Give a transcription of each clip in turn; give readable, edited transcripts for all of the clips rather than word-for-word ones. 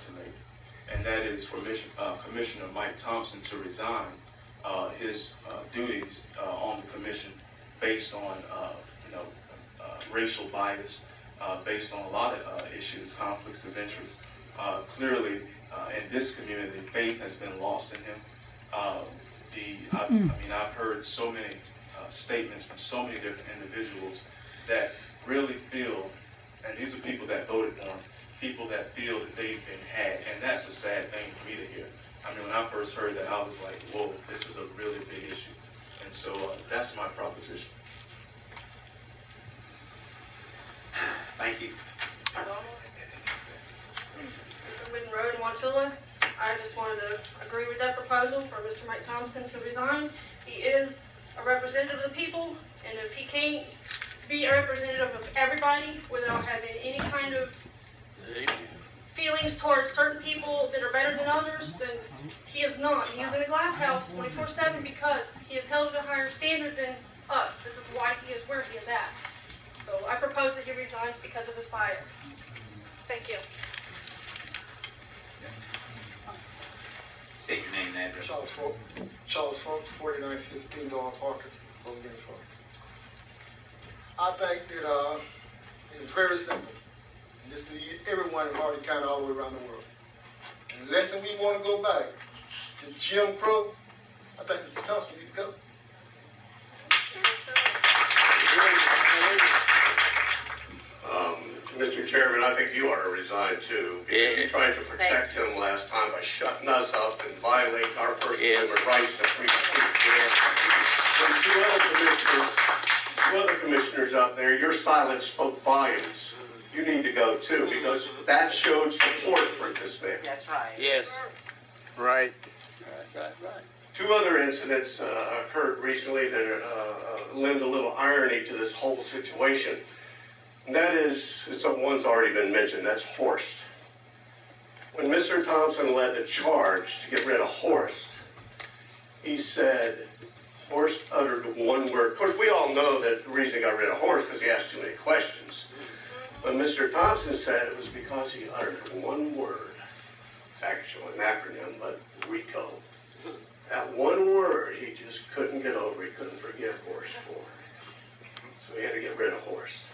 to make, and that is for Commissioner Mike Thompson to resign his duties on the commission based on racial bias, based on a lot of issues, conflicts of interest. Clearly, in this community, faith has been lost in him. I've heard so many statements from so many different individuals that really feel, and these are people that voted for him, people that feel that they've been had, and that's a sad thing for me to hear. I mean, when I first heard that, I was like, whoa, this is a really big issue. And so that's my proposition. Thank you. Road in Wauchula. I just wanted to agree with that proposal for Mr. Mike Thompson to resign. He is a representative of the people, and if he can't be a representative of everybody without having any kind of feelings towards certain people that are better than others, then he is not. He is in the glass house 24/7 because he is held to a higher standard than us. This is why he is where he is at. So I propose that he resigns because of his bias. Thank you. State your name and address. Charles Folk, 4915 Dawn Parker, Logan Park. I think that it's very simple. Just to everyone in Hardy County, all the way around the world. Unless we want to go back to Jim Crow, I think Mr. Thompson needs to go. Mr. Chairman, I think you ought to resign too, because you tried to protect him last time by shutting us up and violating our First Amendment rights to free speech. And two other commissioners out there, your silence spoke volumes. You need to go too, because that showed support for this man. That's right. Yes. Right. Right. Two other incidents occurred recently that lend a little irony to this whole situation. And that is, one's already been mentioned, that's Horst. When Mr. Thompson led the charge to get rid of Horst, he said, Horst uttered one word. Of course, we all know that the reason he got rid of Horst because he asked too many questions. But Mr. Thompson said it was because he uttered one word. It's actually an acronym, but RICO. That one word he just couldn't get over. He couldn't forgive Horst for. So he had to get rid of Horst.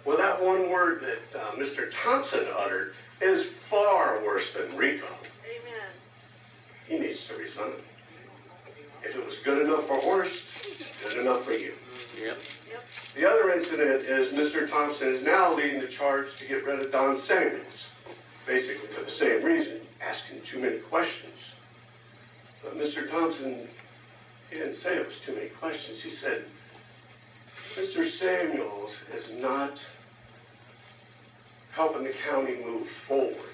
Well, that one word that Mr. Thompson uttered is far worse than RICO. Amen. He needs to resign. If it was good enough for Horst, good enough for you. Yep. The other incident is Mr. Thompson is now leading the charge to get rid of Don Samuels, basically for the same reason, asking too many questions. But Mr. Thompson, he didn't say it was too many questions. He said, Mr. Samuels is not helping the county move forward.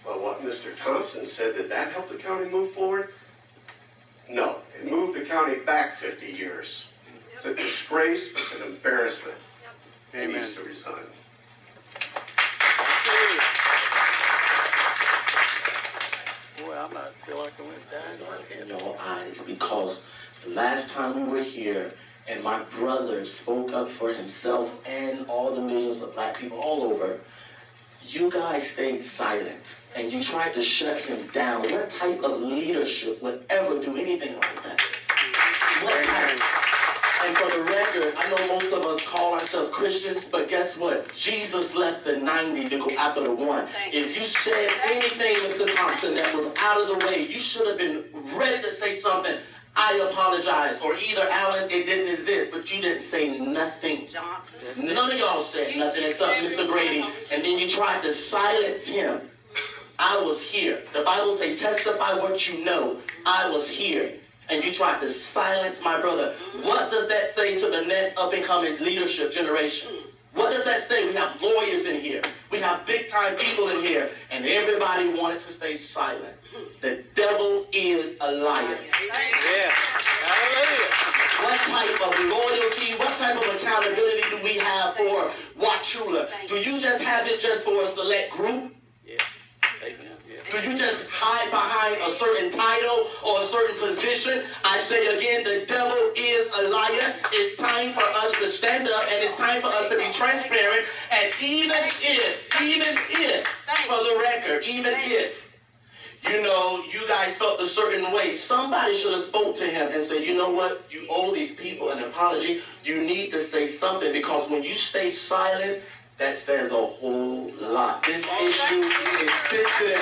Well, what Mr. Thompson said, did that help the county move forward? No, it moved the county back 50 years. It's a disgrace, it's an embarrassment. He needs to resign. Boy, I might feel like I went down in your eyes, because the last time we were here and my brother spoke up for himself and all the millions of black people all over, you guys stayed silent and you tried to shut him down. What type of leadership would ever do anything like that? What type? And for the record, I know most of us call ourselves Christians, but guess what? Jesus left the 90 to go after the one. If you said anything, Mr. Thompson, that was out of the way, you should have been ready to say something. I apologize. Or either, Alan, it didn't exist, but you didn't say nothing. None of y'all said nothing except Mr. Grady. And then you tried to silence him. I was here. The Bible says, testify what you know. I was here. And you tried to silence my brother. What does that say to the next up-and-coming leadership generation? What does that say? We have lawyers in here. We have big-time people in here. And everybody wanted to stay silent. The devil is a liar. Yeah. Hallelujah. What type of loyalty, what type of accountability do we have for Wauchula? Do you just have it just for a select group? Yeah. Amen. Yeah. Do you just hide behind a certain title or a certain position? I say again, the devil is a liar. It's time for us to stand up, and it's time for us to be transparent. And even if, for the record, even if, you know, you guys felt a certain way, somebody should have spoke to him and said, you know what, you owe these people an apology. You need to say something, because when you stay silent, that says a whole lot. This issue is sensitive.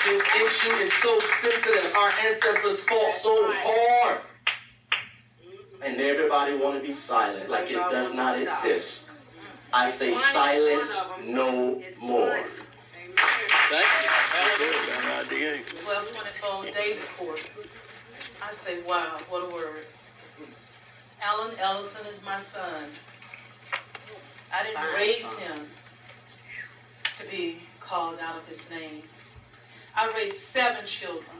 This issue is so sensitive. Our ancestors fought so hard. And everybody want to be silent, like it does not exist. I say silence no more. Thank you. That's a good idea. 1224 David Court. I say, wow, what a word. Alan Ellison is my son. I didn't raise him to be called out of his name. I raised 7 children.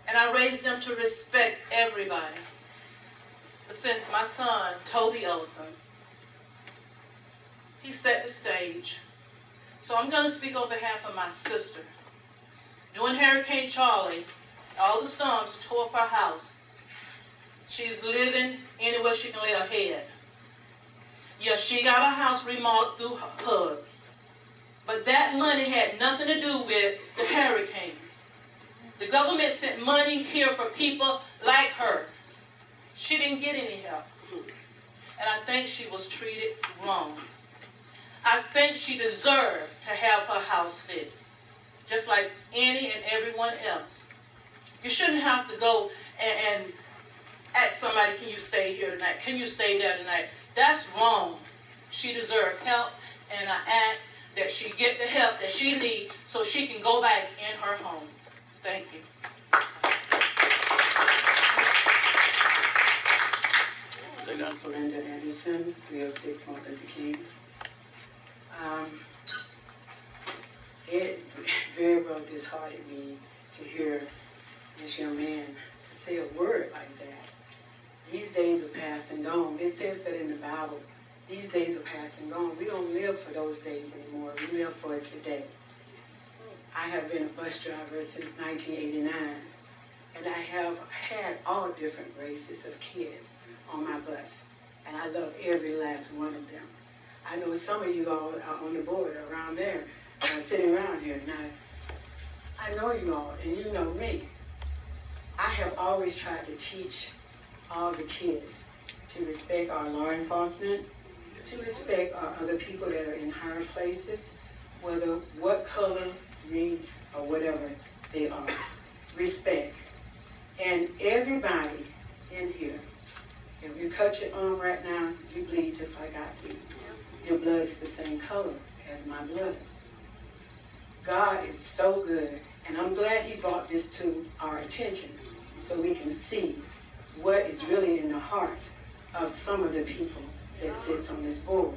And I raised them to respect everybody. But since my son, Toby Ellison, he set the stage. So I'm going to speak on behalf of my sister. During Hurricane Charlie, all the storms tore up her house. She's living anywhere she can lay her head. Yes, she got her house remodeled through HUD. But that money had nothing to do with the hurricanes. The government sent money here for people like her. She didn't get any help. And I think she was treated wrong. I think she deserved to have her house fixed, just like any and everyone else. You shouldn't have to go and ask somebody, can you stay here tonight? Can you stay there tonight? That's wrong. She deserved help, and I ask that she get the help that she needs so she can go back in her home. Thank you. Brenda Anderson, 306 Martin Luther King. It very well disheartened me to hear this young man to say a word like that. These days are past and gone. It says that in the Bible. These days are past and gone. We don't live for those days anymore. We live for today. I have been a bus driver since 1989, and I have had all different races of kids on my bus, and I love every last one of them. I know some of you all are on the board around there, sitting around here, and I know you all, and you know me. I have always tried to teach all the kids to respect our law enforcement, to respect our other people that are in higher places, whether what color, creed, or whatever they are. Respect. And everybody in here, if you cut your arm right now, you bleed just like I bleed. Your blood is the same color as my blood. God is so good, and I'm glad he brought this to our attention so we can see what is really in the hearts of some of the people that sits on this board.